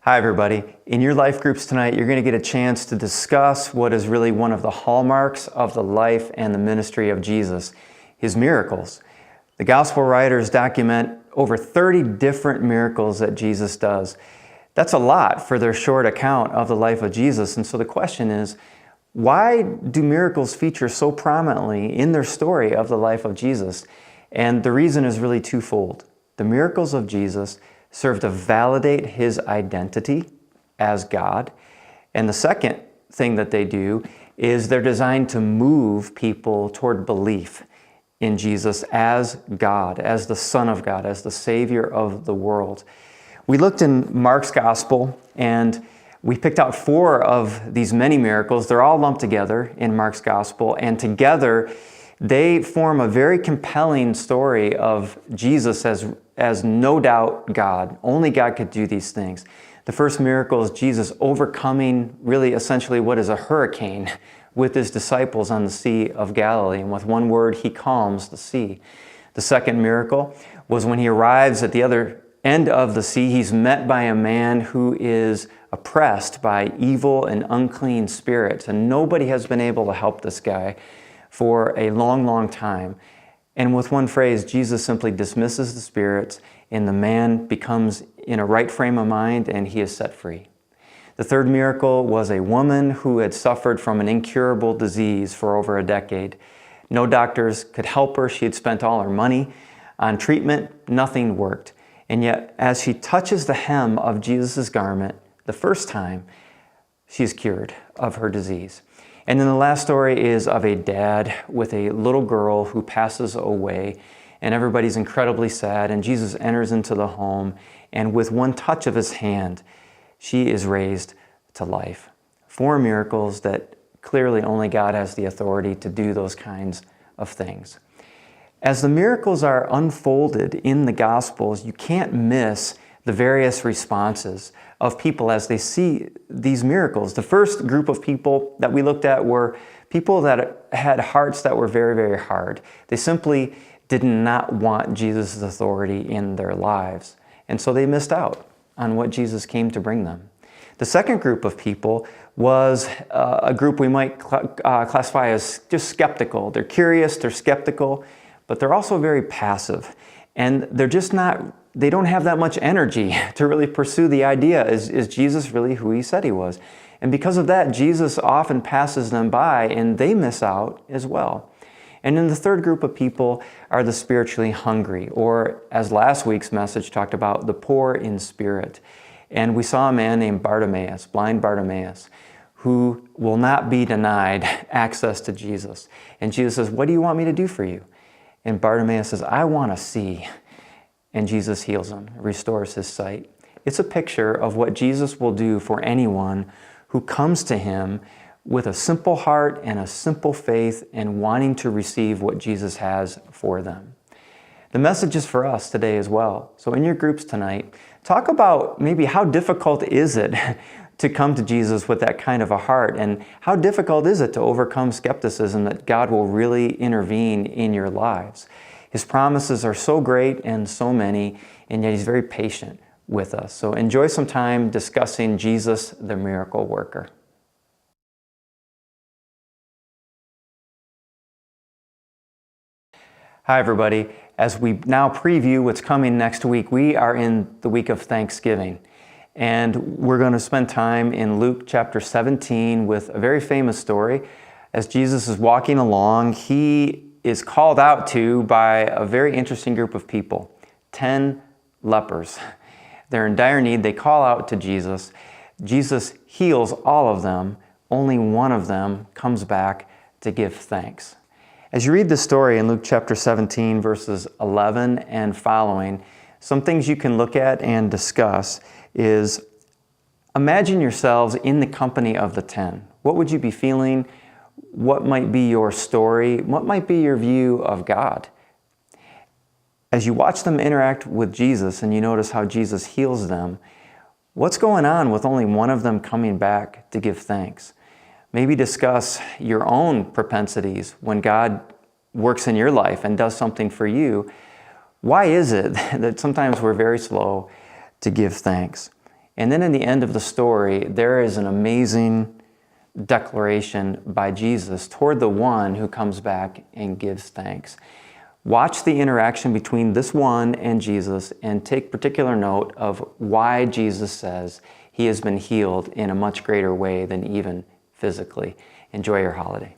Hi everybody. In your life groups tonight, you're going to get a chance to discuss what is really one of the hallmarks of the life and the ministry of Jesus, his miracles. The gospel writers document over 30 different miracles that Jesus does. That's a lot for their short account of the life of Jesus. And so the question is, why do miracles feature so prominently in their story of the life of Jesus? And the reason is really twofold. The miracles of Jesus serve to validate his identity as God. And the second thing that they do is they're designed to move people toward belief in Jesus as God, as the Son of God, as the Savior of the world. We looked in Mark's Gospel and we picked out 4 of these many miracles. They're all lumped together in Mark's Gospel, and together they form a very compelling story of Jesus as no doubt God. Only God could do these things. The first miracle is Jesus overcoming really essentially what is a hurricane with his disciples on the Sea of Galilee. And with one word, he calms the sea. The second miracle was when he arrives at the other end of the sea, he's met by a man who is oppressed by evil and unclean spirits. And nobody has been able to help this guy for a long, long time. And with one phrase, Jesus simply dismisses the spirits and the man becomes in a right frame of mind and he is set free. The third miracle was a woman who had suffered from an incurable disease for over a decade. No doctors could help her. She had spent all her money on treatment. Nothing worked. And yet, as she touches the hem of Jesus' garment the first time, she's cured of her disease. And then the last story is of a dad with a little girl who passes away, and everybody's incredibly sad, and Jesus enters into the home, and with one touch of his hand, she is raised to life. 4 miracles that clearly only God has the authority to do those kinds of things. As the miracles are unfolded in the Gospels, you can't miss the various responses of people as they see these miracles. The first group of people that we looked at were people that had hearts that were very, very hard. They simply did not want Jesus' authority in their lives, and so they missed out on what Jesus came to bring them. The second group of people was a group we might classify as just skeptical. They're curious, they're skeptical, but they're also very passive. And they don't have that much energy to really pursue the idea, is Jesus really who he said he was? And because of that, Jesus often passes them by and they miss out as well. And then the third group of people are the spiritually hungry, or as last week's message talked about, the poor in spirit. And we saw a man named Bartimaeus, blind Bartimaeus, who will not be denied access to Jesus. And Jesus says, "What do you want me to do for you?" And Bartimaeus says, "I want to see." And Jesus heals him, restores his sight. It's a picture of what Jesus will do for anyone who comes to him with a simple heart and a simple faith and wanting to receive what Jesus has for them. The message is for us today as well. So in your groups tonight, talk about maybe how difficult is it to come to Jesus with that kind of a heart, and how difficult is it to overcome skepticism that God will really intervene in your lives. His promises are so great and so many, and yet he's very patient with us. So enjoy some time discussing Jesus, the miracle worker. Hi everybody. As we now preview what's coming next week, we are in the week of Thanksgiving. And we're going to spend time in Luke chapter 17 with a very famous story. As Jesus is walking along, he is called out to by a very interesting group of people, 10 lepers. They're in dire need. They call out to Jesus. Jesus heals all of them. Only one of them comes back to give thanks. As you read the story in Luke chapter 17, verses 11 and following, some things you can look at and discuss is, imagine yourselves in the company of the 10. What would you be feeling? What might be your story? What might be your view of God? As you watch them interact with Jesus and you notice how Jesus heals them, what's going on with only one of them coming back to give thanks? Maybe discuss your own propensities when God works in your life and does something for you. Why is it that sometimes we're very slow to give thanks? And then in the end of the story, there is an amazing declaration by Jesus toward the one who comes back and gives thanks. Watch the interaction between this one and Jesus and take particular note of why Jesus says he has been healed in a much greater way than even physically. Enjoy your holiday.